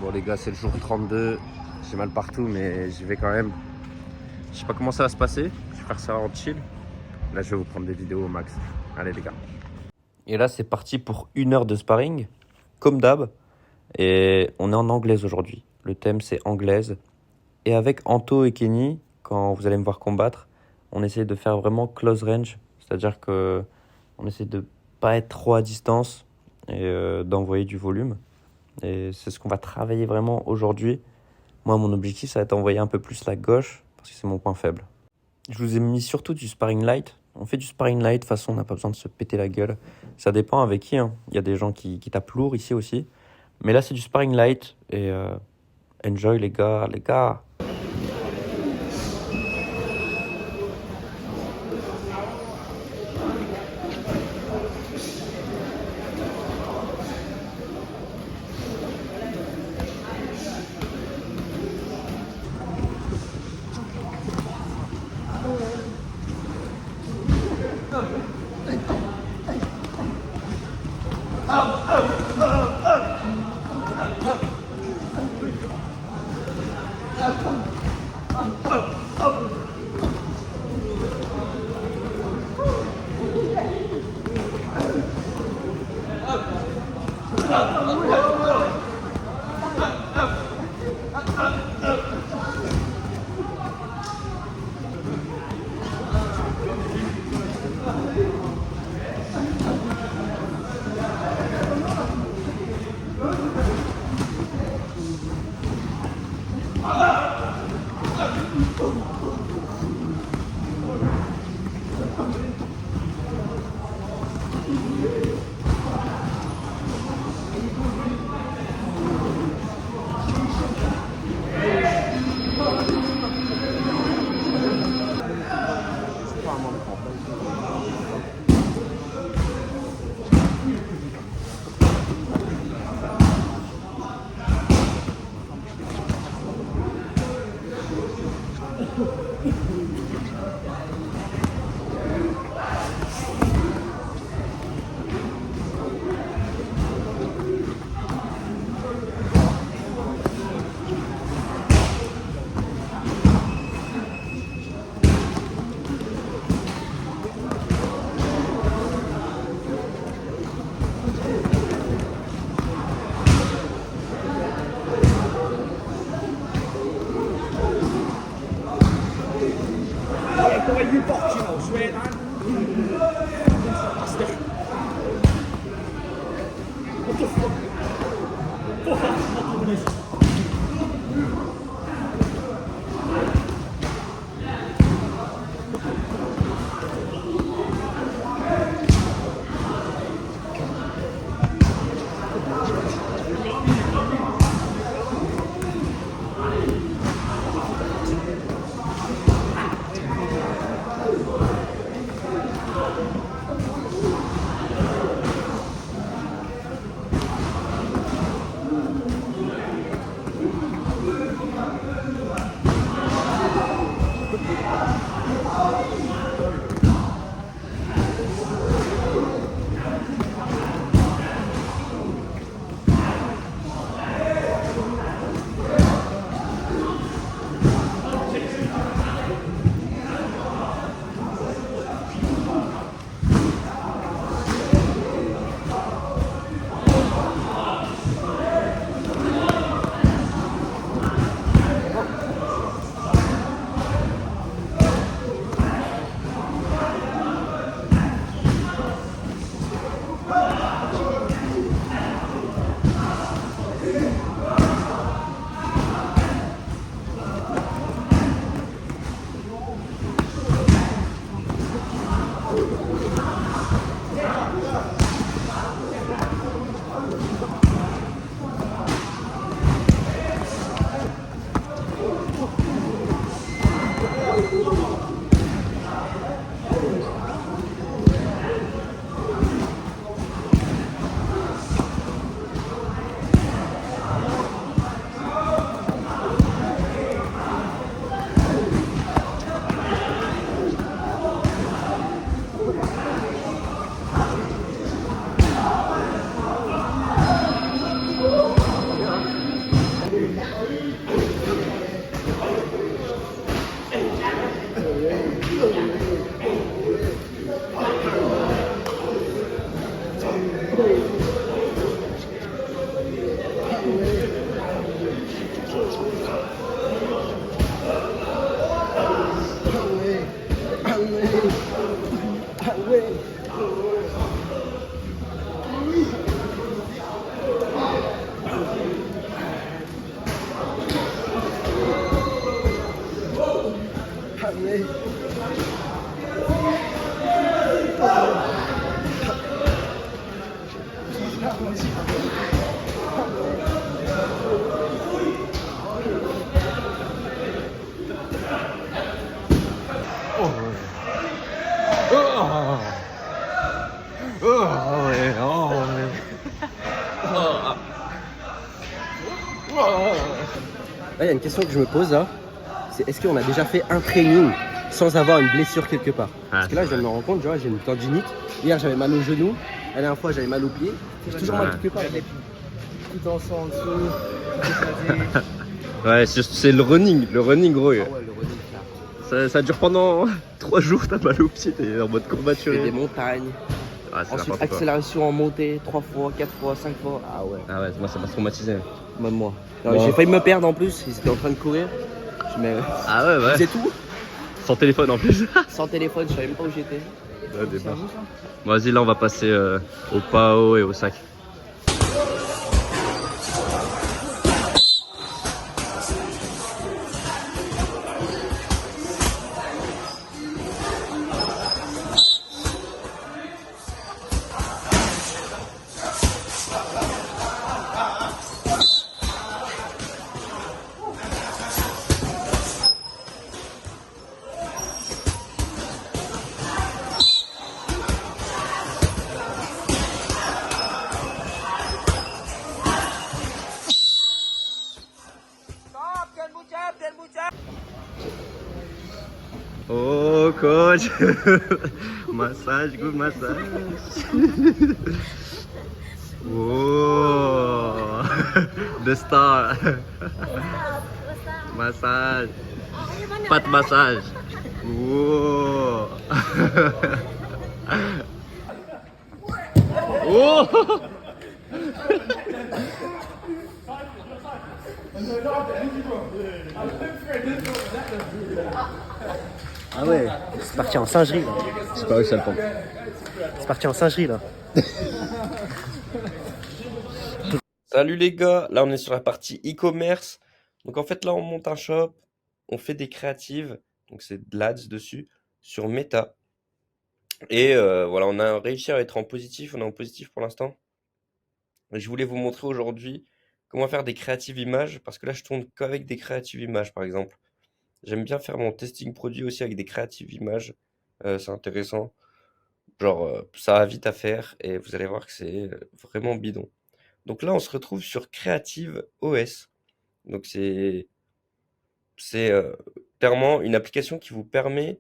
Bon les gars, c'est le jour 32. J'ai mal partout mais j'y vais quand même. Je sais pas comment ça va se passer. Je vais faire ça en chill. Là je vais vous prendre des vidéos au max. Allez les gars. Et là c'est parti pour 1 heure de sparring. Comme d'hab. Et on est en anglaise aujourd'hui. Le thème c'est anglaise. Et avec Anto et Kenny, quand vous allez me voir combattre, on essaie de faire vraiment close range. C'est-à-dire que on essaie de pas être trop à distance et d'envoyer du volume. Et c'est ce qu'on va travailler vraiment aujourd'hui. Moi, mon objectif, ça va être d'envoyer un peu plus la gauche, parce que c'est mon point faible. Je vous ai mis surtout du sparring light. On fait du sparring light, de toute façon, on n'a pas besoin de se péter la gueule. Ça dépend avec qui, hein. Il y a des gens qui tapent lourd ici aussi. Mais là, c'est du sparring light. Et enjoy, les gars, les gars. Là, il y a une question que je me pose là. C'est est-ce qu'on a déjà fait un training sans avoir une blessure quelque part? Parce que là, je viens de me rendre compte, tu vois, j'ai une tendinite. Hier, j'avais mal au genou. La dernière fois, j'avais mal au pied. J'ai toujours mal quelque part. Tout en sang en dessous, tout éclaté. Ouais, c'est le running gros. Ah ouais, le running là. Ça dure pendant 3 jours, t'as mal au pied, t'es en mode Je fais courbaturé. des montagnes. Ah, c'est Ensuite, n'importe quoi. accélération en montée, 3 fois, 4 fois, 5 fois. Ah ouais, Ah ouais, moi ça m'a traumatisé. même moi. Bon. J'ai failli me perdre en plus. Ils étaient en train de courir. Ah ouais, ouais. C'est tout. Sans téléphone en plus. Sans téléphone, je savais même pas où j'étais. Ouais, des barres. Bon, vas-y, là on va passer au PAO et au sac. Oh coach, massage, good massage. Oh, the star. Massage, pas de massage. Oh. Oh. Ah ouais, c'est parti en singerie là. C'est pas réussi à le prendre. C'est parti en singerie là. Salut les gars, là on est sur la partie e-commerce. Donc en fait là on monte un shop, on fait des créatives, donc c'est de l'ads dessus, sur Meta. Et voilà, on a réussi à être en positif, on est en positif pour l'instant. Et je voulais vous montrer aujourd'hui comment faire des créatives images, parce que là je tourne qu'avec des créatives images par exemple. J'aime bien faire mon testing produit aussi avec des créatives images, c'est intéressant. Genre ça va vite à faire et vous allez voir que c'est vraiment bidon. Donc là on se retrouve sur Creative OS. Donc c'est clairement une application qui vous permet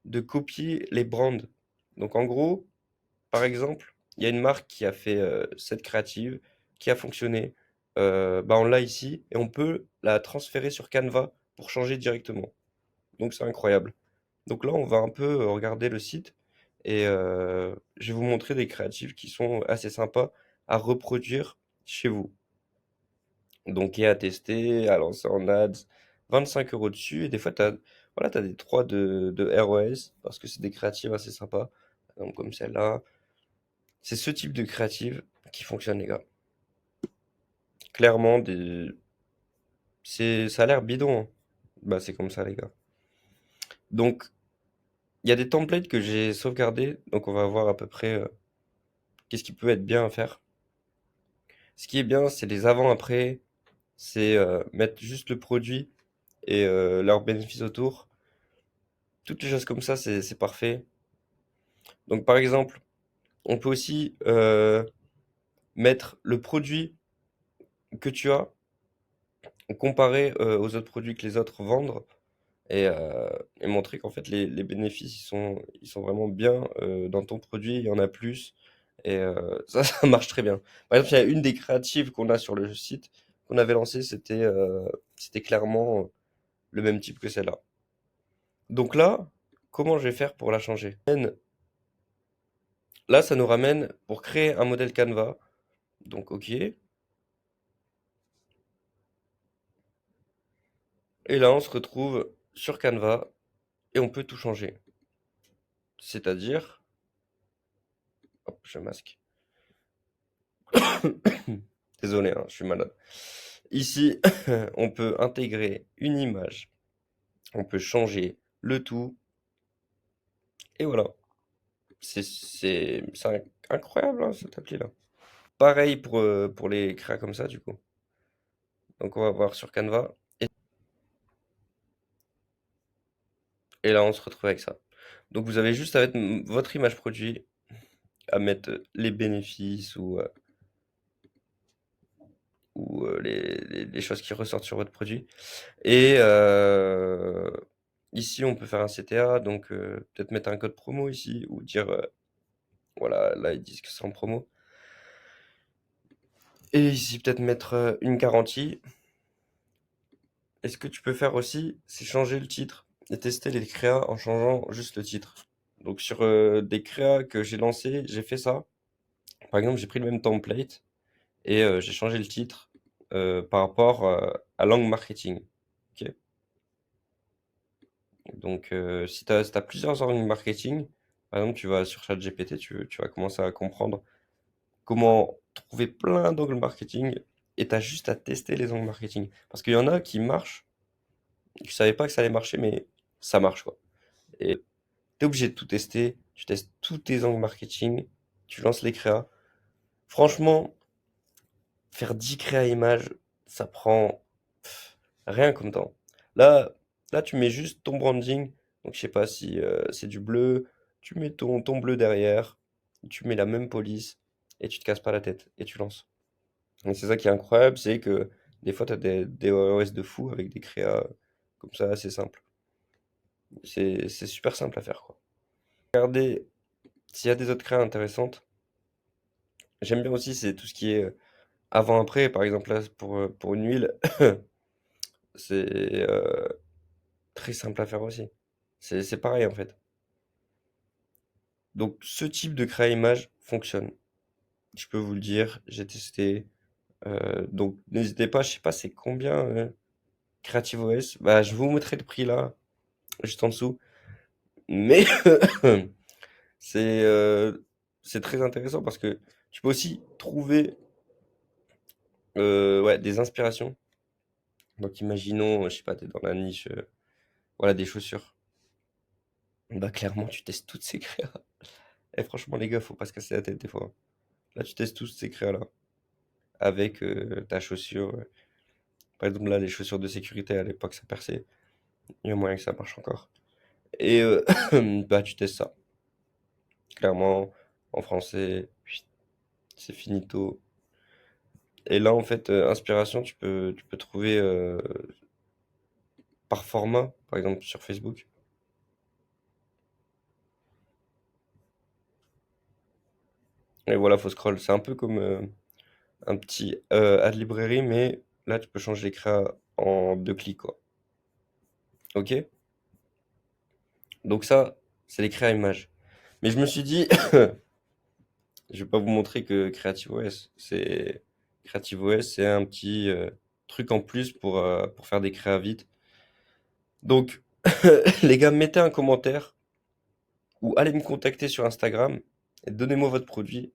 de copier les brands. Donc en gros, par exemple, il y a une marque qui a fait cette créative, qui a fonctionné. Bah on l'a ici et on peut la transférer sur Canva pour changer directement. Donc c'est incroyable. Donc là, on va un peu regarder le site et je vais vous montrer des créatives qui sont assez sympas à reproduire chez vous. Donc, et à tester, à lancer en ads, 25 € dessus. Et des fois, voilà, t'as des 3 de ROS parce que c'est des créatives assez sympas. Par exemple, comme celle-là. C'est ce type de créative qui fonctionne, les gars. Clairement, ça a l'air bidon, hein. Bah, c'est comme ça, les gars. Donc, il y a des templates que j'ai sauvegardés. Donc, on va voir à peu près qu'est-ce qui peut être bien à faire. Ce qui est bien, c'est les avant-après. C'est mettre juste le produit et leurs bénéfices autour. Toutes les choses comme ça, c'est parfait. Donc par exemple, on peut aussi mettre le produit que tu as, comparé aux autres produits que les autres vendent et montrer qu'en fait les bénéfices ils sont vraiment bien dans ton produit, il y en a plus et ça, ça marche très bien. Par exemple, il y a une des créatives qu'on a sur le site qu'on avait lancé, c'était clairement le même type que celle-là. Donc là, comment je vais faire pour la changer? Là, ça nous ramène pour créer un modèle Canva. Donc, OK. Et là, on se retrouve sur Canva et on peut tout changer. C'est-à-dire, hop, je masque. Désolé, hein, je suis malade. Ici, on peut intégrer une image. On peut changer le tout. Et voilà. C'est incroyable, hein, cette appli-là. Pareil pour les créas comme ça, du coup. Donc, on va voir sur Canva. Et là, on se retrouve avec ça. Donc, vous avez juste à mettre votre image produit, à mettre les bénéfices ou ou les choses qui ressortent sur votre produit. Et ici, on peut faire un CTA, donc peut-être mettre un code promo ici, ou dire, voilà, là, ils disent que c'est en promo. Et ici, peut-être mettre une garantie. Et ce que tu peux faire aussi, c'est changer le titre et tester les créas en changeant juste le titre. Donc sur des créas que j'ai lancés, j'ai fait ça. Par exemple, j'ai pris le même template et j'ai changé le titre par rapport à langue marketing. Ok. Donc si tu as plusieurs langues marketing, par exemple, tu vas sur ChatGPT, tu vas commencer à comprendre comment trouver plein d'angles marketing et tu as juste à tester les angles marketing. Parce qu'il y en a qui marchent, je savais pas que ça allait marcher, mais ça marche quoi. Et t'es obligé de tout tester, tu testes tous tes angles marketing, tu lances les créas. Franchement, faire 10 créas images, ça prend rien comme temps. Là, là, tu mets juste ton branding. Donc, je sais pas si c'est du bleu, tu mets ton bleu derrière, tu mets la même police et tu te casses pas la tête et tu lances. Et c'est ça qui est incroyable, c'est que des fois, tu as des OS de fou avec des créas comme ça, assez simples. C'est super simple à faire, quoi. Regardez s'il y a des autres créas intéressantes. J'aime bien aussi, c'est tout ce qui est avant-après. Par exemple, là, pour une huile, c'est très simple à faire aussi. C'est pareil, en fait. Donc, ce type de créa image fonctionne. Je peux vous le dire, j'ai testé. Donc, n'hésitez pas, je sais pas c'est combien Creative OS. Bah, je vous mettrai le prix là, juste en dessous. Mais c'est c'est très intéressant parce que tu peux aussi trouver ouais, des inspirations. Donc imaginons, je sais pas, t'es dans la niche, voilà, des chaussures. Bah clairement, tu testes toutes ces créas. Et franchement, les gars, faut pas se casser la tête des fois. Là, tu testes tous ces créas-là avec ta chaussure. Par exemple, là, les chaussures de sécurité, à l'époque, ça perçait. Il y a moyen que ça marche encore. Et bah, tu testes ça. Clairement, en français, c'est finito. Et là, en fait, inspiration, tu peux trouver par format, par exemple sur Facebook. Et voilà, faut scroll. C'est un peu comme un petit ad librairie, mais là, tu peux changer les créas en 2 clics, quoi. Ok? Donc ça, c'est les créas images. Mais je me suis dit, je vais pas vous montrer que CreativeOS, c'est un petit truc en plus pour faire des créas vite. Donc, les gars, mettez un commentaire ou allez me contacter sur Instagram et donnez-moi votre produit.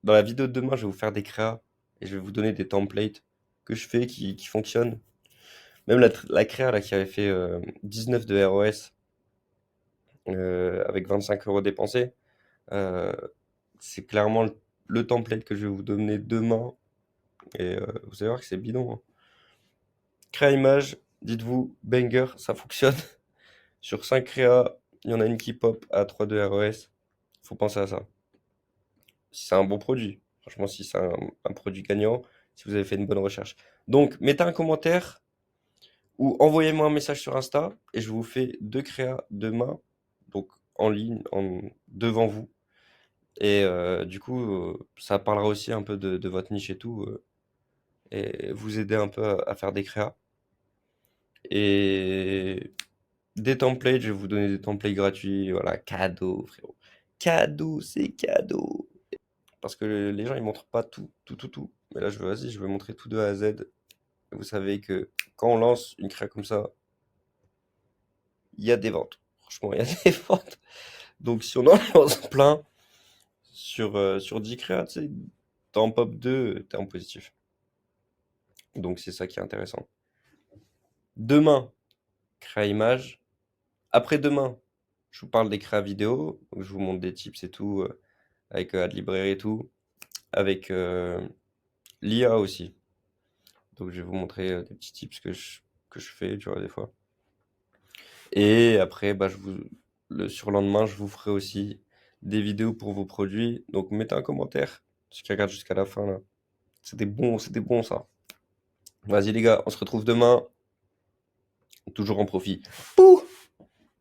Dans la vidéo de demain, je vais vous faire des créas et je vais vous donner des templates que je fais qui fonctionnent. Même la créa là, qui avait fait 19 de ROS avec 25 € dépensés, euh, c'est clairement le template que je vais vous donner demain. Et vous allez voir que c'est bidon, hein. Créa image, dites-vous, banger, ça fonctionne. Sur 5 créas, il y en a une qui pop à 3 de ROS. Faut penser à ça. Si c'est un bon produit. Franchement, si c'est un produit gagnant, si vous avez fait une bonne recherche. Donc, mettez un commentaire ou envoyez-moi un message sur Insta et je vous fais 2 créas demain, donc en ligne, devant vous. Et du coup, ça parlera aussi un peu de votre niche et tout, et vous aider un peu à faire des créas. Et des templates, je vais vous donner des templates gratuits, voilà, cadeau, frérot. Cadeau, c'est cadeau. Parce que les gens, ils montrent pas tout, tout, tout, tout. Mais là, vas-y, je vais montrer tout de A à Z. Vous savez que quand on lance une créa comme ça, il y a des ventes. Franchement, il y a des ventes. Donc, si on en lance plein sur 10 créas, tu sais, t'es en pop 2, t'es en positif. Donc, c'est ça qui est intéressant. Demain, créa image. Après-demain, je vous parle des créas vidéo. Donc, je vous montre des tips et tout, avec Adlibrairie et tout. Avec l'IA aussi. Donc, je vais vous montrer des petits tips que je fais, tu vois, des fois. Et après, bah, le surlendemain, je vous ferai aussi des vidéos pour vos produits. Donc, mettez un commentaire, ceux qui regardent jusqu'à la fin, là. C'était bon ça. Vas-y les gars, on se retrouve demain. Toujours en profit. Pouh